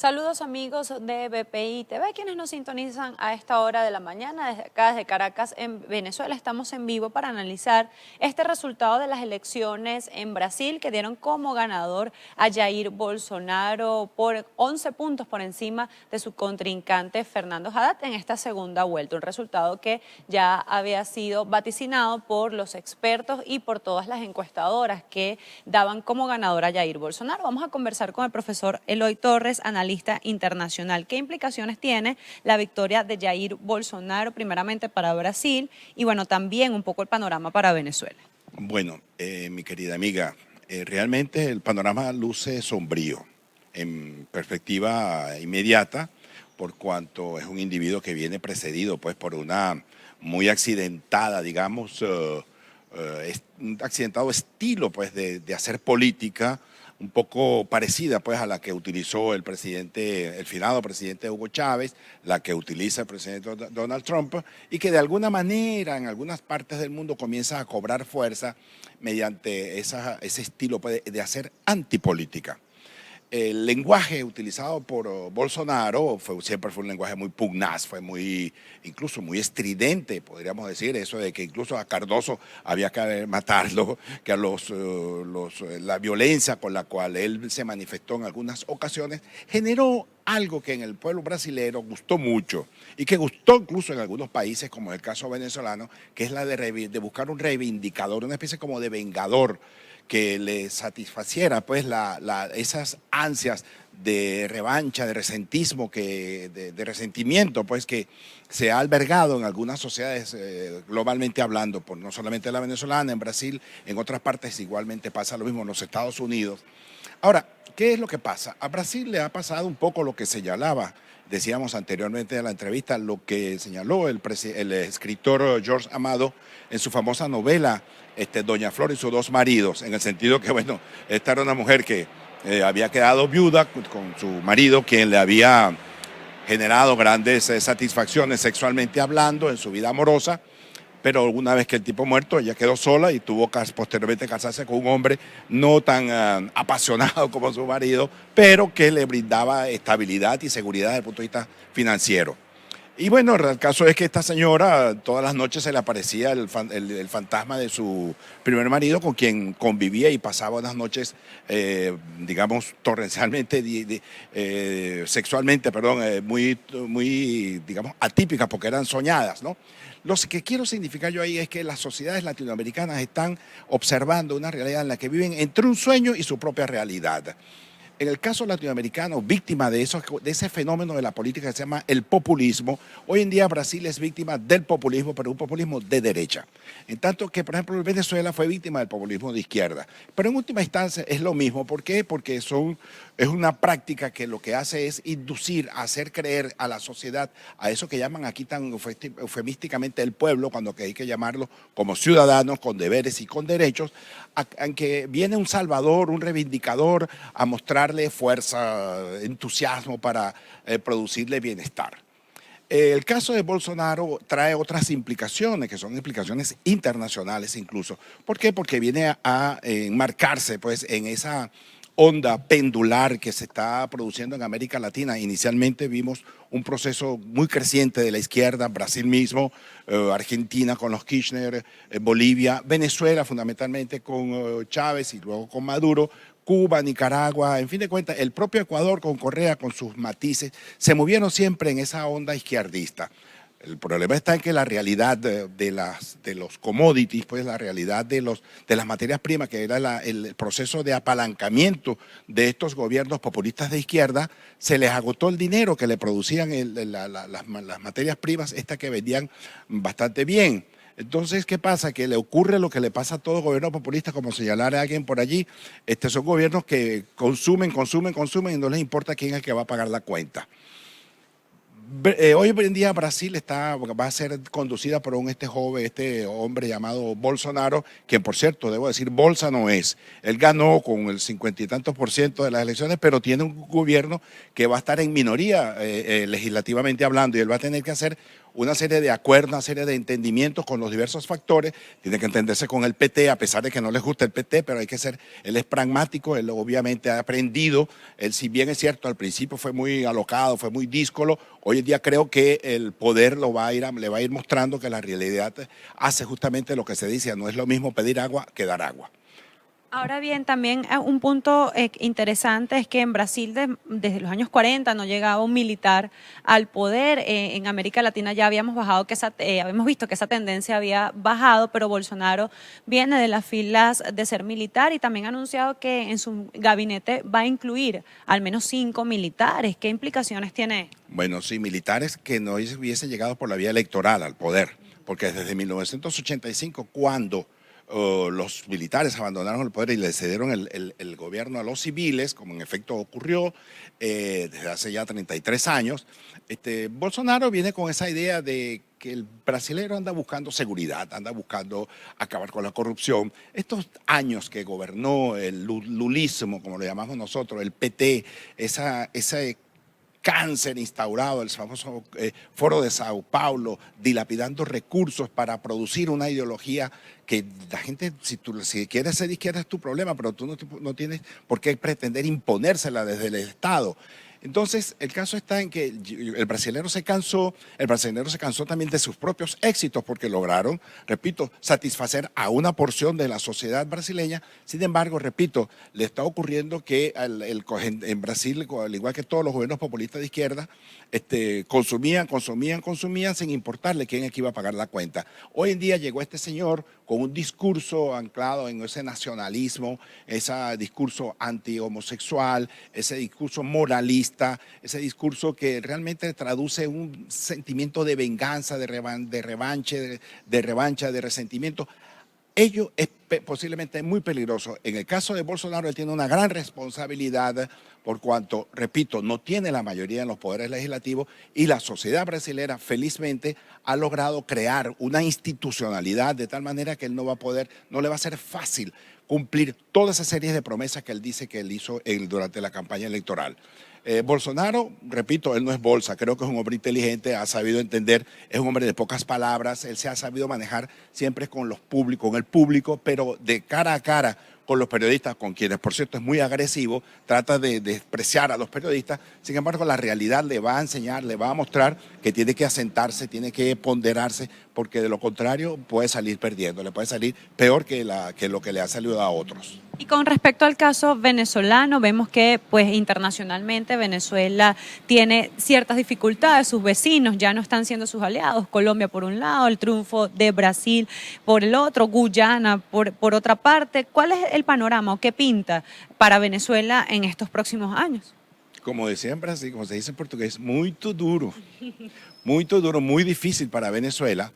Saludos amigos de BPI TV, quienes nos sintonizan a esta hora de la mañana. Desde acá, desde Caracas, en Venezuela, estamos en vivo para analizar este resultado de las elecciones en Brasil, que dieron como ganador a Jair Bolsonaro por 11 puntos por encima de su contrincante Fernando Haddad en esta segunda vuelta. Un resultado que ya había sido vaticinado por los expertos y por todas las encuestadoras que daban como ganador a Jair Bolsonaro. Vamos a conversar con el profesor Eloy Torres, analista internacional. ¿Qué implicaciones tiene la victoria de Jair Bolsonaro, primeramente para Brasil, y bueno, también un poco el panorama para Venezuela? Bueno, mi querida amiga, realmente el panorama luce sombrío en perspectiva inmediata, por cuanto es un individuo que viene precedido pues por una muy accidentada, digamos, un accidentado estilo pues de hacer política, un poco parecida pues a la que utilizó el finado presidente Hugo Chávez, la que utiliza el presidente Donald Trump, y que de alguna manera en algunas partes del mundo comienza a cobrar fuerza mediante ese estilo pues, de hacer antipolítica. El lenguaje utilizado por Bolsonaro siempre fue un lenguaje muy pugnaz, fue incluso muy estridente, podríamos decir, eso de que incluso a Cardoso había que matarlo, que la violencia con la cual él se manifestó en algunas ocasiones generó algo que en el pueblo brasileño gustó mucho y que gustó incluso en algunos países, como el caso venezolano, que es la de buscar un reivindicador, una especie como de vengador, que le satisfaciera pues esas ansias de revancha, de resentismo, de resentimiento pues que se ha albergado en algunas sociedades globalmente hablando, no solamente la venezolana, en Brasil, en otras partes igualmente pasa lo mismo, en los Estados Unidos. Ahora, ¿qué es lo que pasa? A Brasil le ha pasado un poco lo que señalaba, decíamos anteriormente en la entrevista, lo que señaló el escritor Jorge Amado en su famosa novela Doña Flor y sus dos maridos, en el sentido que, bueno, esta era una mujer que había quedado viuda con su marido, quien le había generado grandes satisfacciones sexualmente hablando en su vida amorosa, pero una vez que el tipo muerto, ella quedó sola y tuvo que posteriormente casarse con un hombre no tan apasionado como su marido, pero que le brindaba estabilidad y seguridad desde el punto de vista financiero. Y bueno, el caso es que esta señora todas las noches se le aparecía el fantasma de su primer marido, con quien convivía y pasaba unas noches, digamos, torrencialmente, sexualmente, perdón, muy, digamos, atípicas porque eran soñadas, ¿no? Lo que quiero significar yo ahí es que las sociedades latinoamericanas están observando una realidad en la que viven entre un sueño y su propia realidad. En el caso latinoamericano, víctima de ese fenómeno de la política que se llama el populismo, hoy en día Brasil es víctima del populismo, pero un populismo de derecha. En tanto que, por ejemplo, Venezuela fue víctima del populismo de izquierda. Pero en última instancia es lo mismo. ¿Por qué? Porque es una práctica que lo que hace es inducir, hacer creer a la sociedad, a eso que llaman aquí tan eufemísticamente el pueblo, cuando hay que llamarlo como ciudadanos con deberes y con derechos, en que viene un salvador, un reivindicador a mostrarle fuerza, entusiasmo para producirle bienestar. El caso de Bolsonaro trae otras implicaciones, que son implicaciones internacionales incluso. ¿Por qué? Porque viene a enmarcarse pues, en esa onda pendular que se está produciendo en América Latina. Inicialmente vimos un proceso muy creciente de la izquierda, Brasil mismo, Argentina con los Kirchner, Bolivia, Venezuela fundamentalmente con Chávez y luego con Maduro, Cuba, Nicaragua, en fin de cuentas, el propio Ecuador con Correa, con sus matices, se movieron siempre en esa onda izquierdista. El problema está en que la realidad de los commodities, pues la realidad de las materias primas, que era el proceso de apalancamiento de estos gobiernos populistas de izquierda, se les agotó el dinero que le producían las materias primas, estas que vendían bastante bien. Entonces, ¿qué pasa? Que le ocurre lo que le pasa a todo gobierno populista, como señalara alguien por allí. Son gobiernos que consumen y no les importa quién es el que va a pagar la cuenta. Hoy en día Brasil va a ser conducida por este hombre llamado Bolsonaro, quien por cierto, debo decir, Bolsa no es. Él ganó con el 50 y tantos % de las elecciones, pero tiene un gobierno que va a estar en minoría legislativamente hablando y él va a tener que hacer una serie de acuerdos, una serie de entendimientos con los diversos factores, tiene que entenderse con el PT, a pesar de que no les gusta el PT, pero él es pragmático, él obviamente ha aprendido, él si bien es cierto, al principio fue muy alocado, fue muy díscolo, hoy en día creo que el poder le va a ir mostrando que la realidad hace justamente lo que se dice, no es lo mismo pedir agua que dar agua. Ahora bien, también un punto interesante es que en Brasil desde los años 40 no llegaba un militar al poder. En América Latina ya habíamos habíamos visto que esa tendencia había bajado, pero Bolsonaro viene de las filas de ser militar y también ha anunciado que en su gabinete va a incluir al menos 5 militares. ¿Qué implicaciones tiene? Bueno, sí, militares que no hubiesen llegado por la vía electoral al poder, porque desde 1985, cuando los militares abandonaron el poder y le cedieron el gobierno a los civiles, como en efecto ocurrió desde hace ya 33 años, Bolsonaro viene con esa idea de que el brasilero anda buscando seguridad, anda buscando acabar con la corrupción. Estos años que gobernó el lulismo, como lo llamamos nosotros, el PT, ese cáncer instaurado, el famoso Foro de Sao Paulo, dilapidando recursos para producir una ideología que la gente, si quieres ser de izquierda es tu problema, pero tú no tienes por qué pretender imponérsela desde el Estado. Entonces, el caso está en que el brasileño se cansó también de sus propios éxitos porque lograron, repito, satisfacer a una porción de la sociedad brasileña. Sin embargo, repito, le está ocurriendo que en Brasil, al igual que todos los gobiernos populistas de izquierda, consumían sin importarle quién es que iba a pagar la cuenta. Hoy en día llegó este señor con un discurso anclado en ese nacionalismo, ese discurso anti-homosexual, ese discurso moralista, ese discurso que realmente traduce un sentimiento de venganza, de revancha, de resentimiento. Ello es posiblemente muy peligroso. En el caso de Bolsonaro, él tiene una gran responsabilidad por cuanto, repito, no tiene la mayoría en los poderes legislativos y la sociedad brasileña felizmente ha logrado crear una institucionalidad de tal manera que él no le va a ser fácil cumplir toda esa serie de promesas que él dice que él hizo durante la campaña electoral. Bolsonaro, repito, él no es bolsa, creo que es un hombre inteligente, ha sabido entender, es un hombre de pocas palabras, él se ha sabido manejar siempre con el público, pero de cara a cara con los periodistas, con quienes por cierto es muy agresivo, trata de despreciar a los periodistas, sin embargo la realidad le va a enseñar, le va a mostrar que tiene que asentarse, tiene que ponderarse, porque de lo contrario puede salir perdiendo, le puede salir peor que lo que le ha salido a otros. Y con respecto al caso venezolano, vemos que pues internacionalmente Venezuela tiene ciertas dificultades, sus vecinos ya no están siendo sus aliados, Colombia por un lado, el triunfo de Brasil por el otro, Guyana por otra parte. ¿Cuál es el panorama o qué pinta para Venezuela en estos próximos años? Como decía en Brasil, como se dice en portugués, muy duro, muy difícil para Venezuela.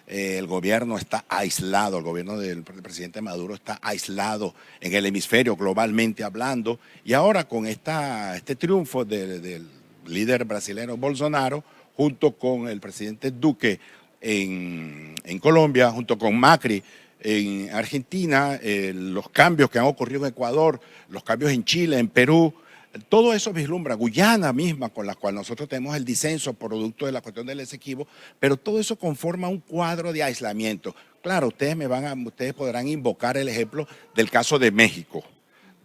El gobierno está aislado, el gobierno del presidente Maduro está aislado en el hemisferio globalmente hablando y ahora con este triunfo del líder brasileño Bolsonaro junto con el presidente Duque en Colombia, junto con Macri en Argentina, los cambios que han ocurrido en Ecuador, los cambios en Chile, en Perú, todo eso vislumbra, Guyana misma, con la cual nosotros tenemos el disenso producto de la cuestión del Esequibo, pero todo eso conforma un cuadro de aislamiento. Claro, ustedes podrán invocar el ejemplo del caso de México,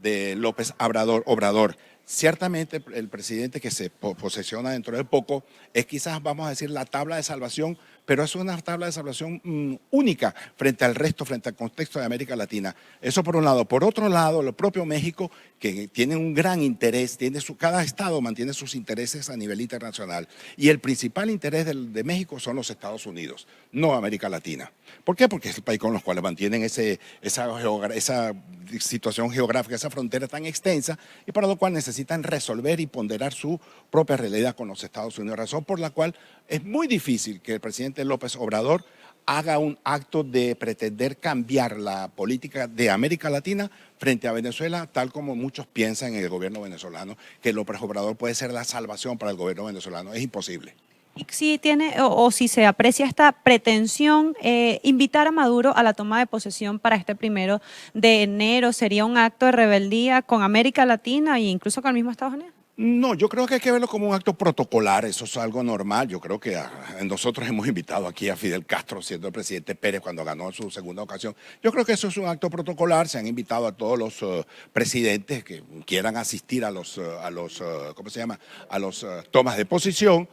de López Obrador. Ciertamente el presidente que se posesiona dentro de poco es quizás, vamos a decir, la tabla de salvación, pero es una tabla de salvación única frente al resto, frente al contexto de América Latina. Eso por un lado. Por otro lado, el propio México, que tiene un gran interés, cada estado mantiene sus intereses a nivel internacional. Y el principal interés de México son los Estados Unidos, no América Latina. ¿Por qué? Porque es el país con los cuales mantienen esa situación geográfica, esa frontera tan extensa, y para lo cual necesitan resolver y ponderar su propia realidad con los Estados Unidos, razón por la cual es muy difícil que el presidente López Obrador haga un acto de pretender cambiar la política de América Latina frente a Venezuela, tal como muchos piensan en el gobierno venezolano, que López Obrador puede ser la salvación para el gobierno venezolano. Es imposible. Y si tiene o si se aprecia esta pretensión, invitar a Maduro a la toma de posesión para este 1 de enero, ¿sería un acto de rebeldía con América Latina e incluso con el mismo Estados Unidos? No, yo creo que hay que verlo como un acto protocolar, eso es algo normal. Yo creo que nosotros hemos invitado aquí a Fidel Castro, siendo el presidente Pérez, cuando ganó su segunda ocasión. Yo creo que eso es un acto protocolar. Se han invitado a todos los presidentes que quieran asistir a los ¿cómo se llama? A los tomas de posición.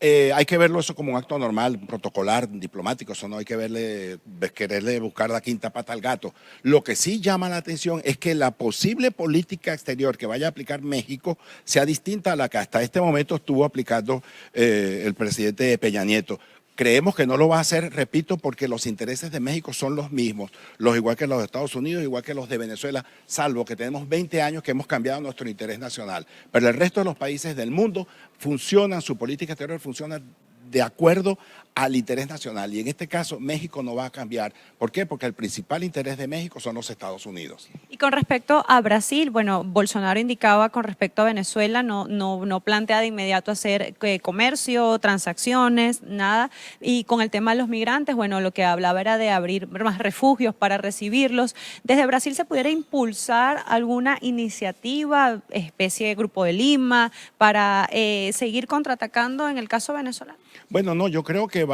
Hay que verlo eso como un acto normal, protocolar, diplomático, eso no hay que quererle buscar la quinta pata al gato. Lo que sí llama la atención es que la posible política exterior que vaya a aplicar México sea distinta a la que hasta este momento estuvo aplicando el presidente Peña Nieto. Creemos que no lo va a hacer, repito, porque los intereses de México son los mismos, los igual que los de Estados Unidos, igual que los de Venezuela, salvo que tenemos 20 años que hemos cambiado nuestro interés nacional. Pero el resto de los países del mundo funcionan, su política exterior funciona de acuerdo al interés nacional. Y en este caso, México no va a cambiar. ¿Por qué? Porque el principal interés de México son los Estados Unidos. Y con respecto a Brasil, bueno, Bolsonaro indicaba con respecto a Venezuela, no plantea de inmediato hacer comercio, transacciones, nada. Y con el tema de los migrantes, bueno, lo que hablaba era de abrir más refugios para recibirlos. ¿Desde Brasil se pudiera impulsar alguna iniciativa, especie de Grupo de Lima, para seguir contraatacando en el caso venezolano? Bueno, no, yo creo que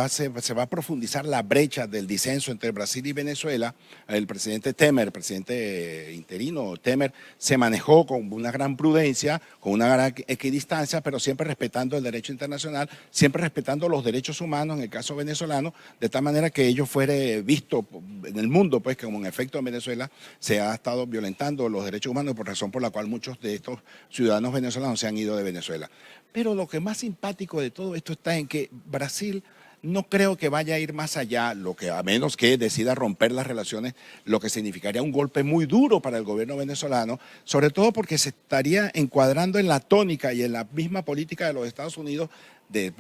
se va a profundizar la brecha del disenso entre Brasil y Venezuela. El presidente Temer, el presidente interino Temer, se manejó con una gran prudencia, con una gran equidistancia, pero siempre respetando el derecho internacional, siempre respetando los derechos humanos en el caso venezolano, de tal manera que ello fuere visto en el mundo, pues que como en efecto en Venezuela se ha estado violentando los derechos humanos, por razón por la cual muchos de estos ciudadanos venezolanos se han ido de Venezuela. Pero lo que más simpático de todo esto está en que Brasil no creo que vaya a ir más allá, a menos que decida romper las relaciones, lo que significaría un golpe muy duro para el gobierno venezolano, sobre todo porque se estaría encuadrando en la tónica y en la misma política de los Estados Unidos del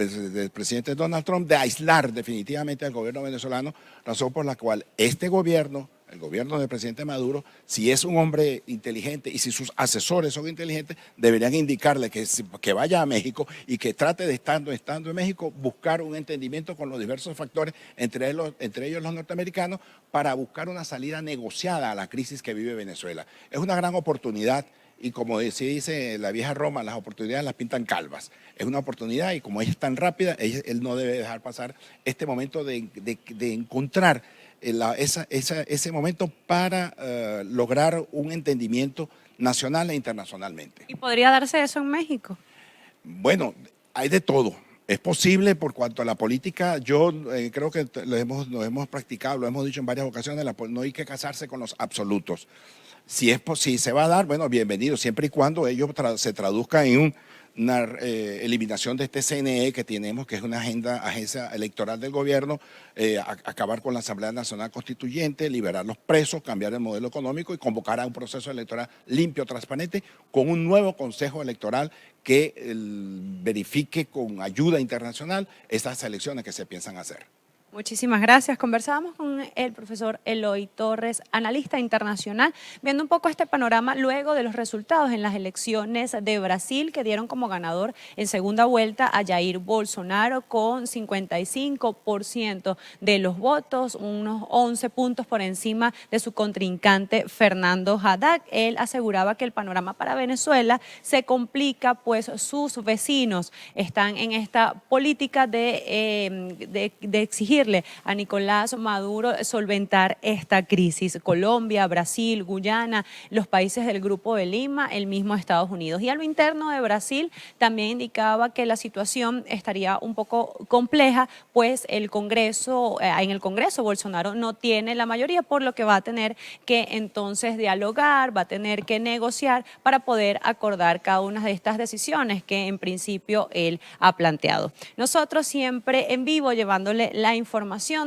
presidente Donald Trump de aislar definitivamente al gobierno venezolano, razón por la cual este gobierno, el gobierno del presidente Maduro, si es un hombre inteligente y si sus asesores son inteligentes, deberían indicarle que vaya a México y que trate de, estando en México, buscar un entendimiento con los diversos factores, entre ellos los norteamericanos, para buscar una salida negociada a la crisis que vive Venezuela. Es una gran oportunidad. Y como dice la vieja Roma, las oportunidades las pintan calvas. Es una oportunidad y como ella es tan rápida, él no debe dejar pasar este momento de encontrar ese momento para lograr un entendimiento nacional e internacionalmente. ¿Y podría darse eso en México? Bueno, hay de todo. Es posible por cuanto a la política, yo creo que lo hemos practicado, lo hemos dicho en varias ocasiones, no hay que casarse con los absolutos. Si se va a dar, bueno, bienvenido, siempre y cuando ello se traduzca en una eliminación de este CNE que tenemos, que es una agencia electoral del gobierno, acabar con la Asamblea Nacional Constituyente, liberar los presos, cambiar el modelo económico y convocar a un proceso electoral limpio, transparente, con un nuevo Consejo Electoral que verifique con ayuda internacional estas elecciones que se piensan hacer. Muchísimas gracias. Conversábamos con el profesor Eloy Torres, analista internacional, viendo un poco este panorama luego de los resultados en las elecciones de Brasil, que dieron como ganador en segunda vuelta a Jair Bolsonaro con 55% de los votos, unos 11 puntos por encima de su contrincante Fernando Haddad. Él aseguraba que el panorama para Venezuela se complica, pues sus vecinos están en esta política de exigir a Nicolás Maduro solventar esta crisis. Colombia, Brasil, Guyana, los países del Grupo de Lima, el mismo Estados Unidos. Y a lo interno de Brasil también indicaba que la situación estaría un poco compleja, pues en el Congreso Bolsonaro no tiene la mayoría, por lo que va a tener que entonces dialogar, va a tener que negociar para poder acordar cada una de estas decisiones que en principio él ha planteado. Nosotros siempre en vivo llevándole la información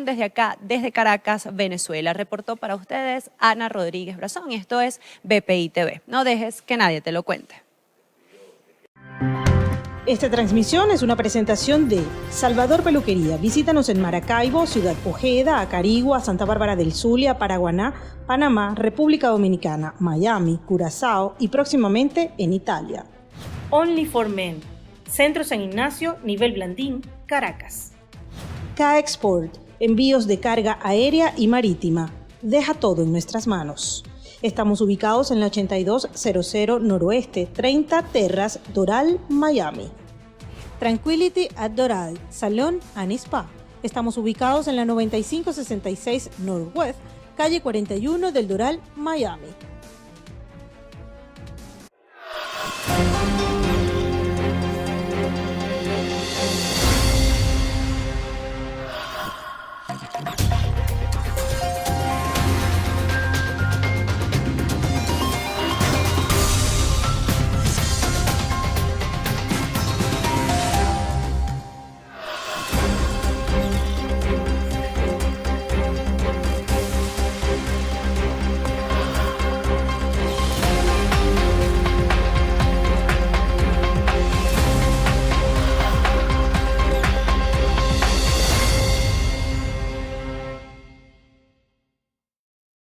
desde acá, desde Caracas, Venezuela. Reportó para ustedes Ana Rodríguez Brazón y esto es BPI TV. No dejes que nadie te lo cuente. Esta transmisión es una presentación de Salvador Peluquería. Visítanos en Maracaibo, Ciudad Ojeda, Acarigua, Santa Bárbara del Zulia, Paraguaná, Panamá, República Dominicana, Miami, Curazao y próximamente en Italia. Only for Men. Centro San Ignacio, Nivel Blandín, Caracas. K-Export, envíos de carga aérea y marítima. Deja todo en nuestras manos. Estamos ubicados en la 8200 Noroeste, 30 Terras, Doral, Miami. Tranquility at Doral, Salón and Spa. Estamos ubicados en la 9566 Northwest, calle 41 del Doral, Miami.